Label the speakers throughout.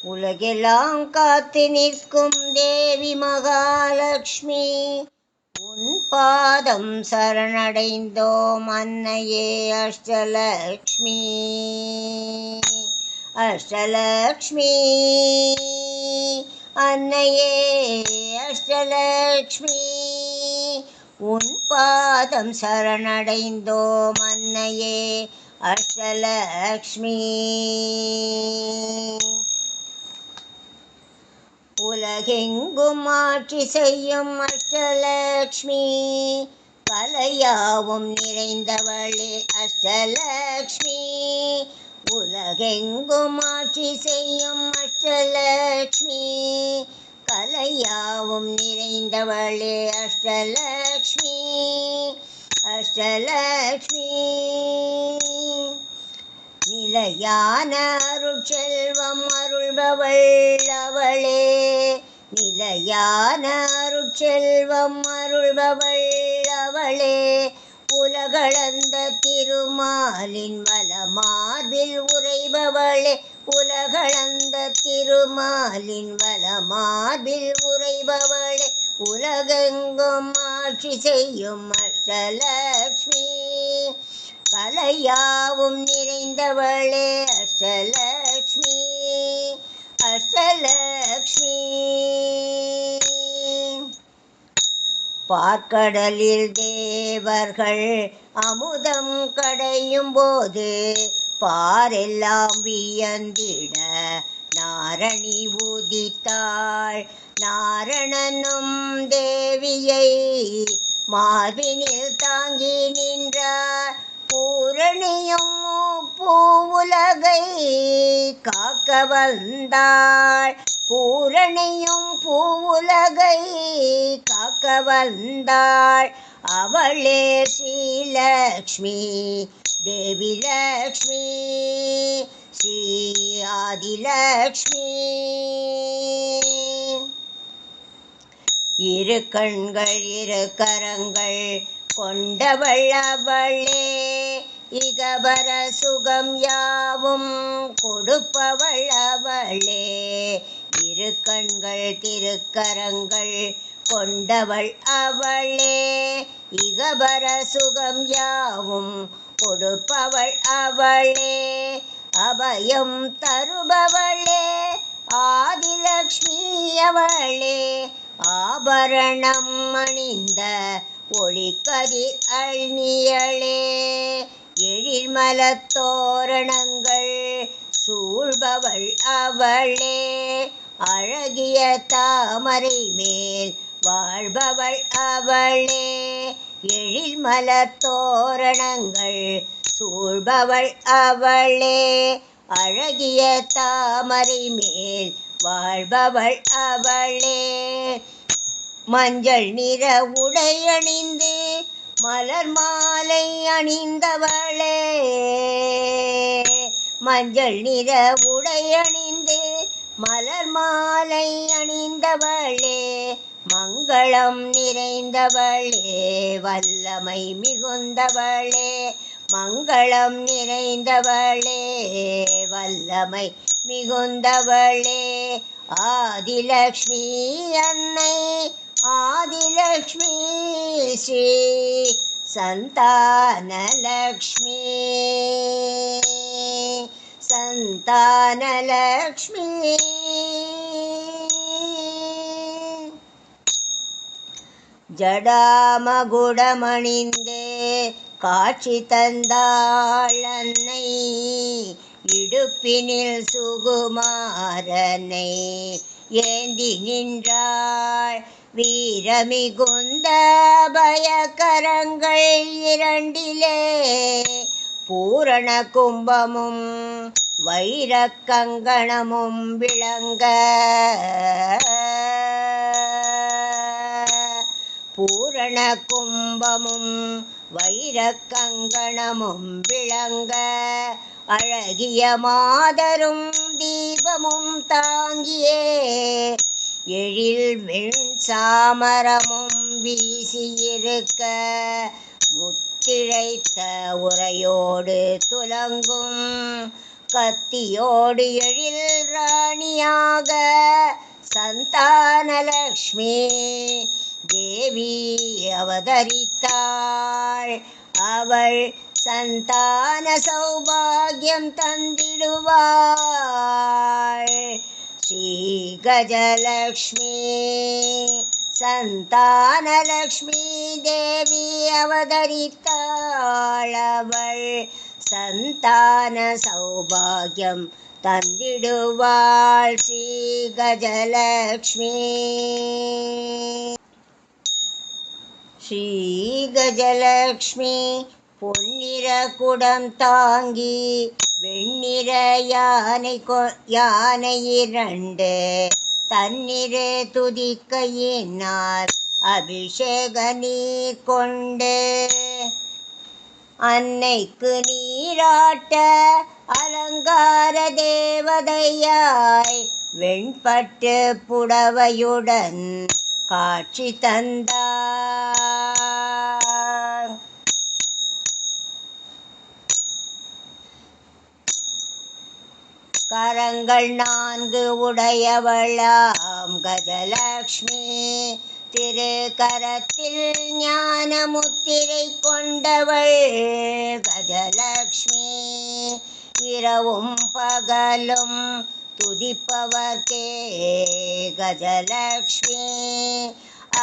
Speaker 1: உலகெல்லாம் காத்து நிற்கும் தேவி மகாலட்சுமி, உன் பாதம் சரணடைந்தோம் அன்னையே அஷ்டலக்ஷ்மி. அஷ்டலக்ஷ்மி அன்னையே அஷ்டலக்ஷ்மி, உன் பாதம் சரணடைந்தோம் அன்னையே அஷ்டலக்ஷ்மி. உலகெங்கும் ஆட்சி செய்யும் அஷ்டலக்ஷ்மி, கலையாவும் நிறைந்தவளே அஷ்டலக்ஷ்மி. உலகெங்கும் ஆட்சி செய்யும் அஷ்டலக்ஷ்மி, கலையாவும் நிறைந்தவளே அஷ்டலக்ஷ்மி. அஷ்டலக்ஷ்மி நிலையான அருட்செல்வம் அருள்பவள் அவளே. நிலையான அருட்செல்வம் அருள்பவள் அவளே. உலகளந்த திருமாலின் வலமார்பில் உறைபவளே. உலகளந்த திருமாலின் வலமார்பில் உறைபவளே. உலகெங்கும் ஆட்சி செய்யும் அஷ்டலக்ஷ்மி, கலையாவும் நிறைந்தவளே அஷ்டலக்ஷ்மி. அஷ்டலக்ஷ்மி பார்க்கடலில் தேவர்கள் அமுதம் கடையும் போது பாரெல்லாம் வியந்திட நாரணி உதித்தாள். நாரணனும் தேவியை மார்பினில் தாங்கி நின்றார். பூரணியும் பூவுலகை காக்க வந்தாள். பூரணியும் பூவுலகை காக்க வந்தாள். அவளே ஸ்ரீலக்ஷ்மி தேவி லக்ஷ்மி, ஸ்ரீ ஆதிலக்ஷ்மி. இரு கண்கள் இரு கரங்கள் கொண்டவள் அவளே. இகபர சுகம் யாவும் கொடுப்பவள் அவளே. இரு கண்கள் திருக்கரங்கள் கொண்டவள் அவளே. இகபர சுகம் யாவும் கொடுப்பவள் அவளே. அபயம் தருபவளே ஆதிலக்ஷ்மி அவளே. ஆபரணம் அணிந்த ஒளிக்கதிர் அணியளே. எழில்மலத்தோரணங்கள் சூழ்பவள் அவளே. அழகிய தாமரை மேல் வாழ்பவள் அவளே. எழில்மலத்தோரணங்கள் சூழ்பவள் அவளே. அழகிய தாமரை மேல் வாழ்பவள் அவளே. மஞ்சள் நிற உடையணிந்து மலர் மாலை அணிந்தவளே. மஞ்சள் நிற உடையணிந்து மலர் மாலை அணிந்தவளே. மங்களம் நிறைந்தவளே வல்லமை மிகுந்தவளே. மங்களம் நிறைந்தவளே வல்லமை மிகுந்தவளே. ஆதிலக்ஷ்மி அன்னை ஆதிலக்ஷ்மி, ஸ்ரீ சந்தானலக்ஷ்மி. சந்தானலக்ஷ்மி ஜடாமகுடமணிந்து காட்சி தந்தாள் அன்னை. இடுப்பினில் சுகுமாரனை ஏந்தி நின்றாள். வீரமிகுந்த பயகரங்கள் இரண்டிலே பூரண கும்பமும் வைரக்கங்கணமும் விளங்க. பூரண கும்பமும் வைரக்கங்கணமும் விளங்க. அழகிய மாதரும் தீபமும் தாங்கியே எழில் வெண் சாமரமும் வீசியிருக்க. முத்திழைத்த உரையோடு துலங்கும் கத்தியோடு எழில் ராணியாக சந்தானலக்ஷ்மி தேவி அவதரித்தாள். அவள் சந்தான சௌபாகியம் தந்திடுவாள். ஸ்ரீ கஜலக்ஷ்மி சந்தானலக்ஷ்மி தேவி அவதரித்தாள். அவள் சந்தான சௌபாகியம் தந்திடுவாள். ஸ்ரீ கஜலக்ஷ்மி. ஸ்ரீ கஜலக்ஷ்மி பொன்னிற குடம் தாங்கி வெண்ணிற யானை இரண்டு தன்னிற துதிக்கையினால் அபிஷேக நீர் கொண்டு அன்னைக்கு நீராட்ட அலங்கார தேவதையாய் வெண்பட்டு புடவையுடன் காட்சி தந்தார். கரங்கள் 4 உடையவளாம் கஜலக்ஷ்மி திருக்கரத்தில் ஞான முத்திரை கொண்டவள் கஜலக்ஷ்மி. இரவும் பகலும் துதிப்பவர்க்கே கஜலக்ஷ்மி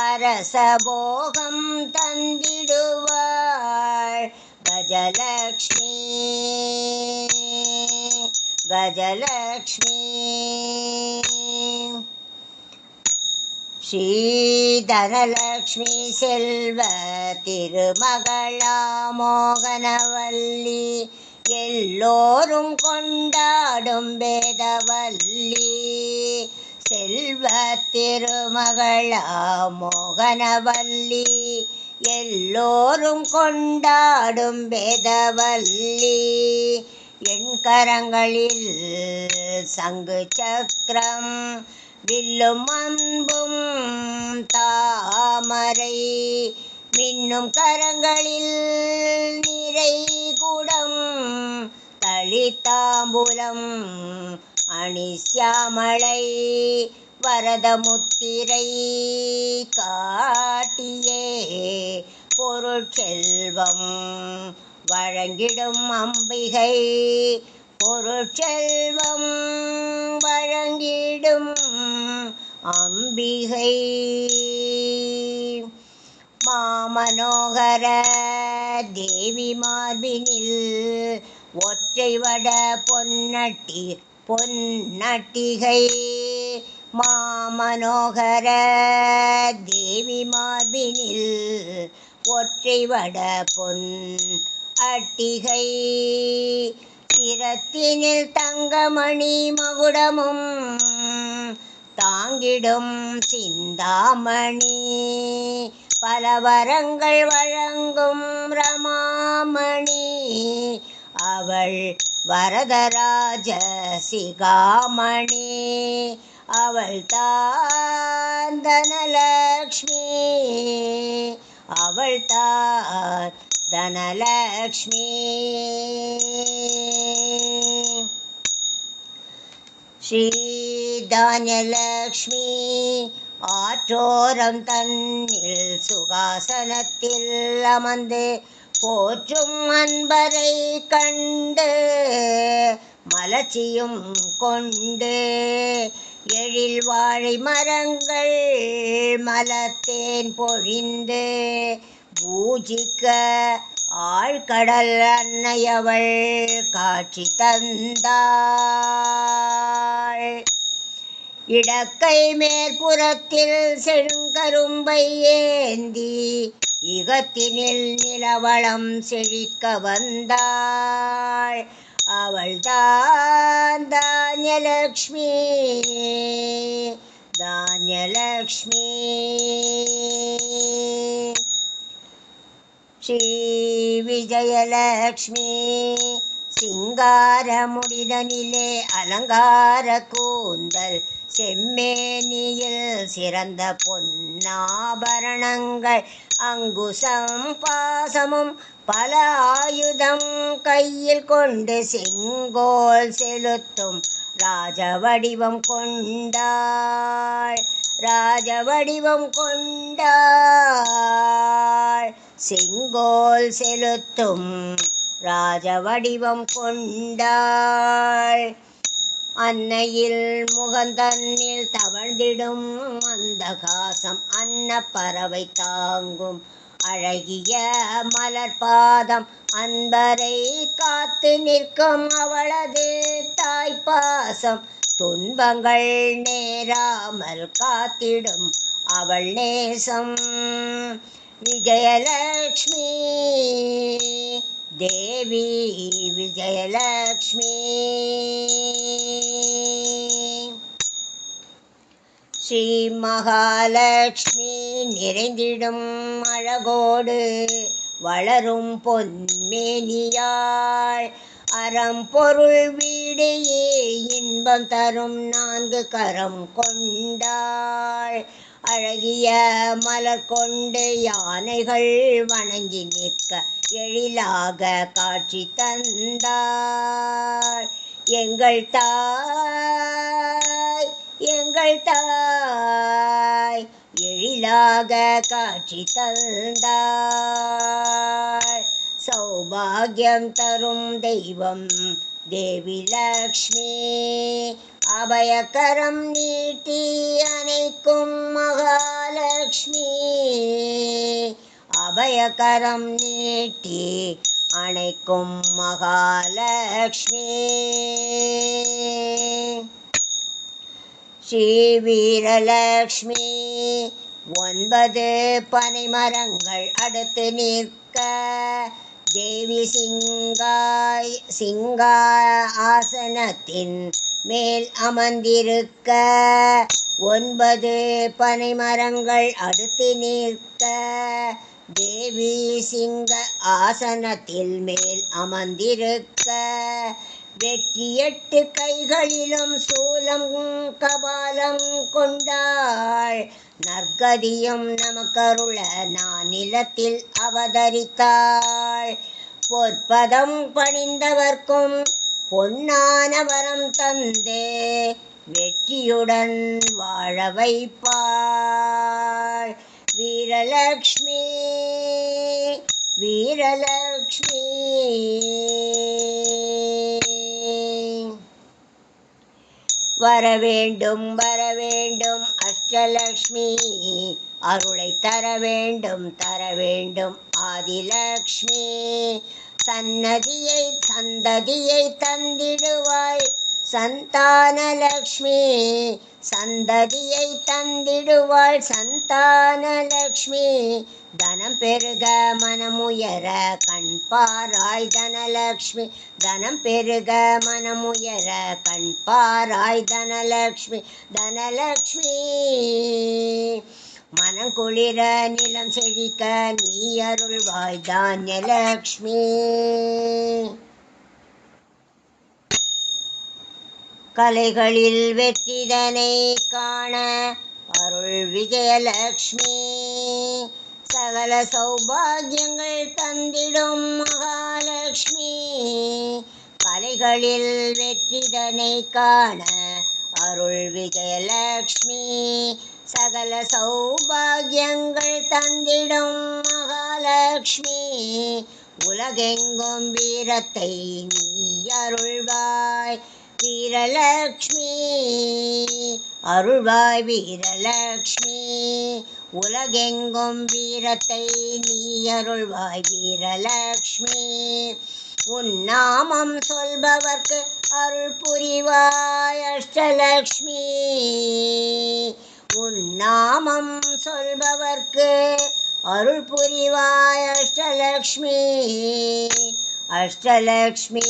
Speaker 1: அரசபோகம் தந்திடுவாள் கஜலக்ஷ்மி. கஜலக்ஷ்மி. ஸ்ரீ தனலக்ஷ்மி செல்வ திருமகளா மோகனவல்லி எல்லோரும் கொண்டாடும் வேதவல்லி. செல்வ திருமகளா மோகனவல்லி எல்லோரும் கொண்டாடும் வேதவல்லி. என் கரங்களில் சங்கு சக்கரம் வில்லும் அம்பும் தாமரை மின்னும் கரங்களில் நிறை குடம் தளித்தாம்பூலம் அணிசியாமளை வரதமுத்திரை காட்டியே பொருட்செல்வம் வழங்கிடும் அம்பிகை. பொருட்செல்வம் வழங்கிடும் அம்பிகை. மாமனோகர தேவி மார்பினில் ஒற்றை வட பொன்னட்டிகை. மாமனோகர தேவி மார்பினில் ஒற்றை வட பொன் அட்டிகை. சிரத்தினில் தங்கமணி மகுடமும் தாங்கிடும் சிந்தாமணி. பல வரங்கள் வழங்கும் ரமாமணி. அவள் வரதராஜ சிகாமணி. அவள் தான் தனலக்ஷ்மி. அவள் தான் தனலக்ஷ்மி. ஸ்ரீ தானியலக்ஷ்மி ஆற்றோரம் தன்னில் சுகாசனத்தில் அமர்ந்து போற்றும் அன்பரை கண்டு மலர்ச்சியும் கொண்டு எழில் வாழை மரங்கள் மலர்த்தேன் பொழிந்து பூஜிக்க ஆழ்கடல் அன்னையவள் காட்சி தந்தாள். இடக்கை மேற்புறத்தில் செழுங்கரும்பை ஏந்தி இகத்தினில் நிலவளம் செழிக்க வந்தாள். அவள்தான் தானியலக்ஷ்மி. தானியலக்ஷ்மி. ஸ்ரீ விஜயலக்ஷ்மி சிங்கார முடிதனிலே அலங்கார கூந்தல் செம்மேனியில் சிறந்த பொன்னாபரணங்கள் அங்குசம் பாசமும் பல ஆயுதம் கையில் கொண்டு செங்கோல் செலுத்தும் ராஜவடிவம் கொண்டாள். ராஜவடிவம் கொண்டாள். செங்கோல் செலுத்தும் ராஜவடிவம் கொண்டாள். அன்னையில் முகந்தன்னில் தவழ்ந்திடும் மந்தகாசம் அன்ன பறவை தாங்கும் அழகிய மலர்பாதம் அன்பரை காத்து நிற்கும் அவளது தாய்ப்பாசம் துன்பங்கள் நேராமல் காத்திடும் அவள் நேசம். விஜயலக்ஷ்மி தேவி விஜயலக்ஷ்மி. ஸ்ரீ மகாலட்சுமி நிறைந்திடும் அழகோடு வளரும் பொன்மேனியாள் அறம்பொருள் வீடு இன்பம் தரும் 4 கரம் கொண்டாள். அழகிய மலர் கொண்டு யானைகள் வணங்கி நிற்க எழிலாக காட்சி தந்தாள். எங்கள் தாய் எங்கள் தாய் எழிலாக காட்சி தந்தாள். சௌபாகியம் தரும் தெய்வம் தேவி லக்ஷ்மி அபயகரம் நீட்டி அணைக்கும் மகாலட்சுமி. அபயகரம் நீட்டி அணைக்கும் மகாலட்சுமி. ஸ்ரீ வீரலக்ஷ்மி 9 பனைமரங்கள் அடுத்து நிற்க தேவி சிங்காசனத்தின் மேல் அமர்ந்திருக்க 9 பனைமரங்கள் அடுத்து நிற்க தேவி சிங்க ஆசனத்தில் மேல் அமர்ந்திருக்க வெற்றி 8 கைகளிலும் சூலம் கபாலம் கொண்டாள். நற்கதியும் நமக்கருள நானிலத்தில் அவதரித்தாள். பொற்பதம் பணிந்தவர்க்கும் பொன்னான வரம் தந்து வெற்றியுடன் வாழ வைப்பாள். வீரலக்ஷ்மி வீரலக்ஷ்மி. வரவேண்டும் வரவேண்டும் அஷ்டலக்ஷ்மி அருளை தரவேண்டும் ஆதிலக்ஷ்மி. சந்ததியை தந்திடுவாய் சந்தானலக்ஷ்மி. சந்ததியை தந்திடுவாள் சந்தானலக்ஷ்மி. தனம் பெருக மனமுயர கண்பாராய் தனலக்ஷ்மி. தனம் பெருக மனமுயர கண்பாராய் தனலக்ஷ்மி. தனலக்ஷ்மி மனங்குளிர நிலம் செழிக்க நீ அருள்வாய் தானியலக்ஷ்மி. கலைகளில் வெற்றிதனை காண அருள் விஜயலக்ஷ்மி. சகல சௌபாகியங்கள் தந்திடும் மகாலட்சுமி. கலைகளில் வெற்றிதனை காண அருள் விஜயலக்ஷ்மி. சகல சௌபாகியங்கள் தந்திடும் மகாலட்சுமி. உலகெங்கும் வீரத்தை நீ அருள்வாய் வீரலக்ஷ்மி. அருள்வாய் வீரலக்ஷ்மி. உலகெங்கும் வீரத்தை நீ அருள்வாய் வீரலக்ஷ்மி. உன் நாமம் சொல்பவர்க்கு அருள் புரிவாய் அஷ்டலக்ஷ்மி. உன் நாமம் சொல்பவர்க்கு அருள் புரிவாய் அஷ்டலக்ஷ்மி. அஷ்டலக்ஷ்மி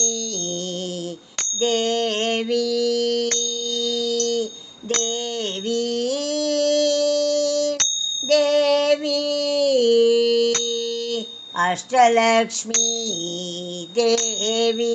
Speaker 1: தேவி தேவி தேவி. அஷ்டலக்ஷ்மி தேவி.